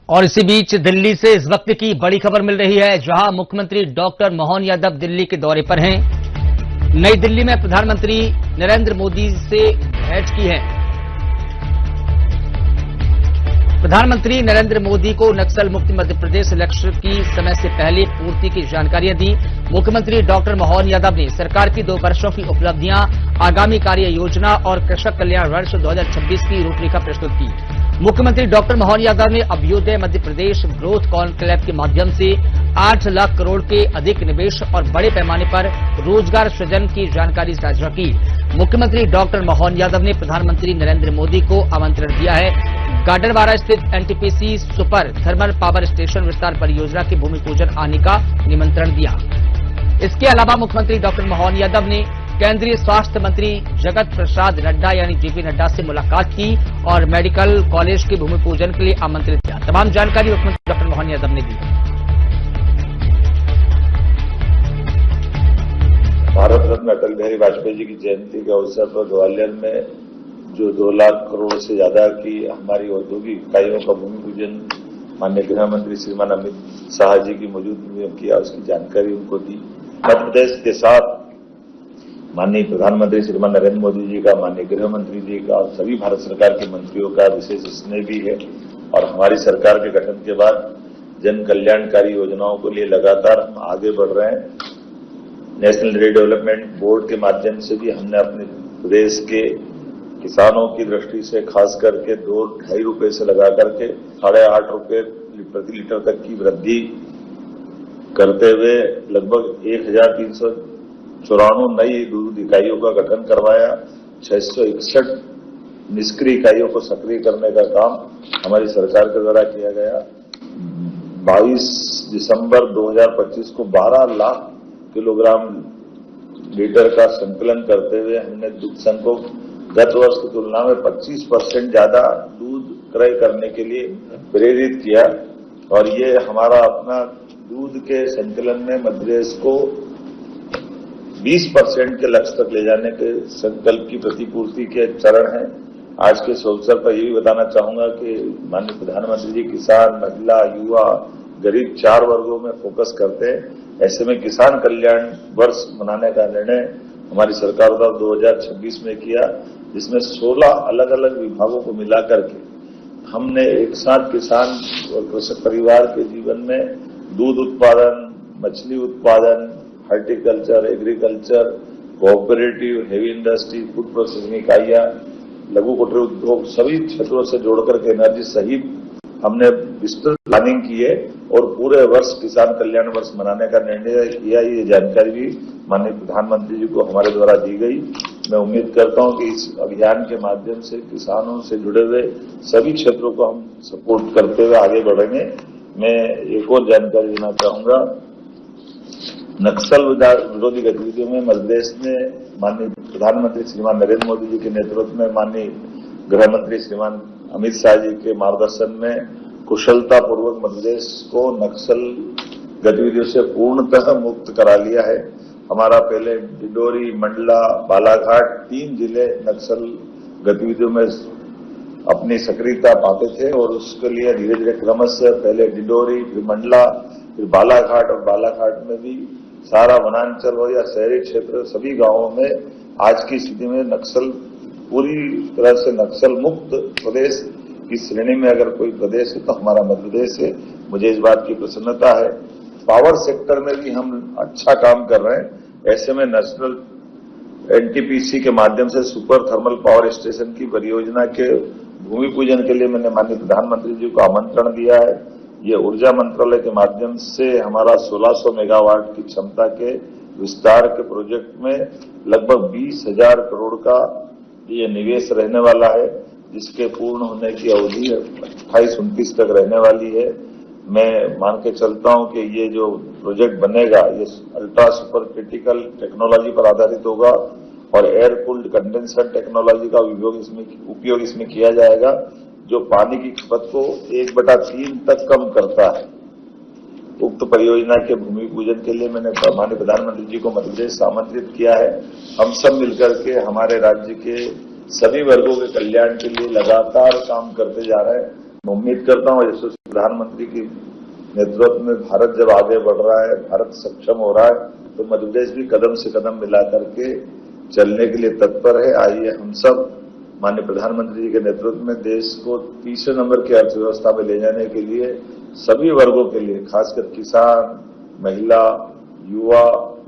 और इसी बीच दिल्ली से इस वक्त की बड़ी खबर मिल रही है, जहां मुख्यमंत्री डॉक्टर मोहन यादव दिल्ली के दौरे पर हैं। नई दिल्ली में प्रधानमंत्री नरेंद्र मोदी से भेंट की है। प्रधानमंत्री नरेंद्र मोदी को नक्सल मुक्त मध्य प्रदेश लक्ष्य की समय से पहले पूर्ति की जानकारियां दी। मुख्यमंत्री डॉक्टर मोहन यादव ने सरकार की 2 वर्षों की उपलब्धियां, आगामी कार्य योजना और कृषक कल्याण वर्ष 2026 की रूपरेखा प्रस्तुत की। मुख्यमंत्री डॉक्टर मोहन यादव ने अभ्युदय मध्य प्रदेश ग्रोथ कॉन्क्लेव के माध्यम से 8 लाख करोड़ के अधिक निवेश और बड़े पैमाने पर रोजगार सृजन की जानकारी साझा की। मुख्यमंत्री डॉक्टर मोहन यादव ने प्रधानमंत्री नरेंद्र मोदी को आमंत्रण दिया है। गाडरवारा स्थित NTPC super thermal power station विस्तार परियोजना के भूमि पूजन आने का निमंत्रण दिया। इसके अलावा मुख्यमंत्री डॉक्टर मोहन यादव ने केंद्रीय स्वास्थ्य मंत्री जगत प्रसाद नड्डा यानी जेपी नड्डा से मुलाकात की और मेडिकल कॉलेज के भूमि पूजन के लिए आमंत्रित किया। तमाम जानकारी मुख्यमंत्री डॉक्टर मोहन यादव ने दी। भारत रत्न अटल बिहारी वाजपेयी जी की जयंती के अवसर पर ग्वालियर में जो 2 लाख करोड़ से ज्यादा की हमारी औद्योगिक इकाइयों का भूमि पूजन माननीय गृह मंत्री श्रीमान अमित शाह जी की मौजूदगी में किया, उसकी जानकारी उनको दी। मध्य प्रदेश के साथ माननीय प्रधानमंत्री श्रीमान नरेंद्र मोदी जी का, माननीय गृह मंत्री जी का और सभी भारत सरकार के मंत्रियों का विशेष स्नेह भी है। और हमारी सरकार के गठन के बाद जन कल्याणकारी योजनाओं के लिए लगातार हम आगे बढ़ रहे हैं। नेशनल डेवलपमेंट बोर्ड के माध्यम से भी हमने अपने प्रदेश के किसानों की दृष्टि से खास करके 2-2.5 रुपए से लगा करके 8.5 रुपए प्रति लीटर तक की वृद्धि करते हुए लगभग 1394 नई दूध इकाइयों का गठन करवाया। 661 निष्क्रिय इकाइयों को सक्रिय करने का काम हमारी सरकार के द्वारा किया गया। 22 दिसंबर 2025 को 12 लाख किलोग्राम लीटर का संकलन करते हुए हमने दुग्ध संघ को गत वर्ष की तुलना में 25% ज्यादा दूध क्रय करने के लिए प्रेरित किया। और ये हमारा अपना दूध के संकलन में मध्य प्रदेश को 20% के लक्ष्य तक ले जाने के संकल्प की प्रतिपूर्ति के चरण है। आज के इस अवसर पर ये भी बताना चाहूंगा कि माननीय प्रधानमंत्री जी किसान, महिला, युवा, गरीब 4 वर्गों में फोकस करते हैं। ऐसे में किसान कल्याण वर्ष मनाने का निर्णय हमारी सरकार द्वारा 2026 में किया, जिसमें 16 अलग अलग विभागों को मिलाकर के हमने एक साथ किसान और कृषक परिवार के जीवन में दूध उत्पादन, मछली उत्पादन, horticulture, agriculture, cooperative, heavy industry, food processing इकाइयां, लघु कुटीर उद्योग, सभी क्षेत्रों से जोड़कर के एनर्जी सहित हमने विस्तृत प्लानिंग की है और पूरे वर्ष किसान कल्याण वर्ष मनाने का निर्णय किया। ये जानकारी भी माननीय प्रधानमंत्री जी को हमारे द्वारा दी गई। मैं उम्मीद करता हूं कि इस अभियान के माध्यम से किसानों से जुड़े हुए सभी क्षेत्रों को हम सपोर्ट करते हुए आगे बढ़ेंगे। मैं एक और जानकारी देना चाहूंगा, नक्सल विरोधी गतिविधियों में मध्य प्रदेश में माननीय प्रधानमंत्री श्रीमान नरेंद्र मोदी जी के नेतृत्व में माननीय गृह मंत्री श्रीमान अमित शाह जी के मार्गदर्शन में कुशलता पूर्वक मध्य प्रदेश को नक्सल गतिविधियों से पूर्णतः मुक्त करा लिया है। हमारा पहले डिंडोरी, मंडला, बालाघाट 3 जिले नक्सल गतिविधियों में अपनी सक्रियता पाते थे और उसके लिए धीरे धीरे क्रमशः पहले डिंडोरी, फिर मंडला, फिर बालाघाट और बालाघाट में भी सारा वनांचल हो या शहरी क्षेत्र सभी गांवों में आज की स्थिति में नक्सल पूरी तरह से नक्सल मुक्त प्रदेश की श्रेणी में अगर कोई प्रदेश है तो हमारा मध्य प्रदेश है। मुझे इस बात की प्रसन्नता है। पावर सेक्टर में भी हम अच्छा काम कर रहे हैं। ऐसे में नेशनल एनटीपीसी के माध्यम से सुपर थर्मल पावर स्टेशन की परियोजना के भूमि पूजन के लिए मैंने माननीय प्रधानमंत्री जी को आमंत्रण दिया है। ये ऊर्जा मंत्रालय के माध्यम से हमारा 1600 मेगावाट की क्षमता के विस्तार के प्रोजेक्ट में लगभग 20,000 करोड़ का ये निवेश रहने वाला है, जिसके पूर्ण होने की अवधि 28-29 तक रहने वाली है। मैं मान के चलता हूं कि ये जो प्रोजेक्ट बनेगा ये अल्ट्रा सुपर क्रिटिकल टेक्नोलॉजी पर आधारित होगा और एयर कूल्ड कंडेंसर टेक्नोलॉजी का उपयोग इसमें किया जाएगा, जो पानी की खपत को 1/3 तक कम करता है। उक्त परियोजना के भूमि पूजन के लिए मैंने माननीय प्रधानमंत्री जी को मध्य प्रदेश आमंत्रित किया है। हम सब मिलकर के हमारे राज्य के सभी वर्गों के कल्याण के लिए लगातार काम करते जा रहे हैं। मैं उम्मीद करता हूँ प्रधानमंत्री की नेतृत्व में भारत जब आगे बढ़ रहा है, भारत सक्षम हो रहा है, तो मध्य प्रदेश भी कदम से कदम मिला करके चलने के लिए तत्पर है। आइए हम सब माननीय प्रधानमंत्री जी के नेतृत्व में देश को तीसरे नंबर की अर्थव्यवस्था में ले जाने के लिए सभी वर्गों के लिए, खासकर किसान, महिला, युवा,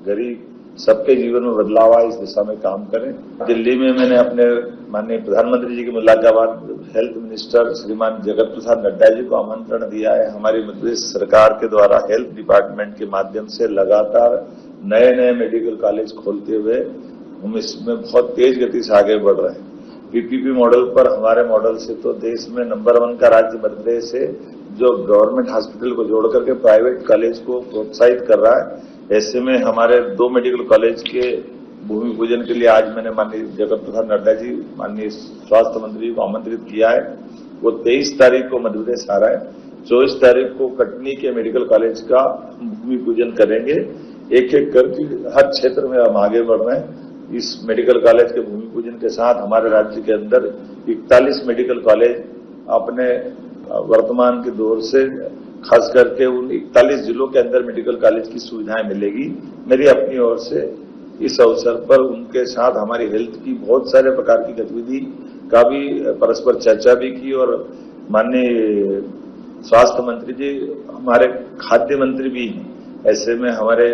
गरीब, सबके जीवन में बदलाव आए, इस दिशा में काम करें। दिल्ली में मैंने अपने माननीय प्रधानमंत्री जी की मुलाकात बाद हेल्थ मिनिस्टर श्रीमान जगत प्रसाद नड्डा जी को आमंत्रण दिया है। हमारी मध्य प्रदेश सरकार के द्वारा हेल्थ डिपार्टमेंट के माध्यम से लगातार नए नए मेडिकल कॉलेज खोलते हुए हम इसमें बहुत तेज गति से आगे बढ़ रहे हैं। पीपीपी मॉडल पर हमारे मॉडल से तो देश में नंबर 1 का राज्य मध्य प्रदेश है, जो गवर्नमेंट हॉस्पिटल को जोड़ करके प्राइवेट कॉलेज को प्रोत्साहित कर रहा है। ऐसे में हमारे 2 मेडिकल कॉलेज के भूमि पूजन के लिए आज मैंने माननीय जगत प्रसाद नड्डा जी, माननीय स्वास्थ्य मंत्री जी को आमंत्रित किया है। वो 23 तारीख को मध्य प्रदेश आ रहा है। 24 तारीख को कटनी के मेडिकल कॉलेज का भूमि पूजन करेंगे। एक एक करके हर क्षेत्र में हम आगे बढ़ रहे हैं। इस मेडिकल कॉलेज के भूमि पूजन के साथ हमारे राज्य के अंदर 41 मेडिकल कॉलेज अपने वर्तमान के दौर से खास करके उन 41 जिलों के अंदर मेडिकल कॉलेज की सुविधाएं मिलेगी। मेरी अपनी ओर से इस अवसर पर उनके साथ हमारी हेल्थ की बहुत सारे प्रकार की गतिविधि का भी परस्पर चर्चा भी की और माननीय स्वास्थ्य मंत्री जी हमारे खाद्य मंत्री भी हैं। ऐसे में हमारे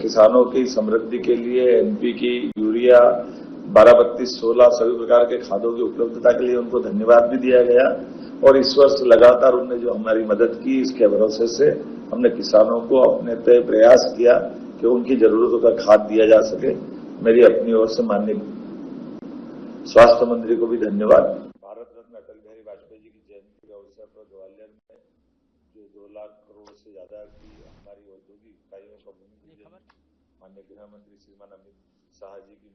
किसानों की समृद्धि के लिए एनपी की यूरिया 12-32-16 सभी प्रकार के खादों की उपलब्धता के लिए उनको धन्यवाद भी दिया गया और इस वर्ष लगातार उन्होंने जो हमारी मदद की, इसके भरोसे से हमने किसानों को अपने तय प्रयास किया कि उनकी जरूरतों का खाद दिया जा सके। मेरी अपनी ओर से माननीय स्वास्थ्य मंत्री को भी धन्यवाद। भारत रत्न अटल बिहारी वाजपेयी जी की जयंती के अवसर पर ग्वालियर में जो 2 लाख करोड़ से ज्यादा की हमारी औद्योगिक इकाइयों का भूमि पूजन माननीय गृह मंत्री श्रीमान अमित शाह जी की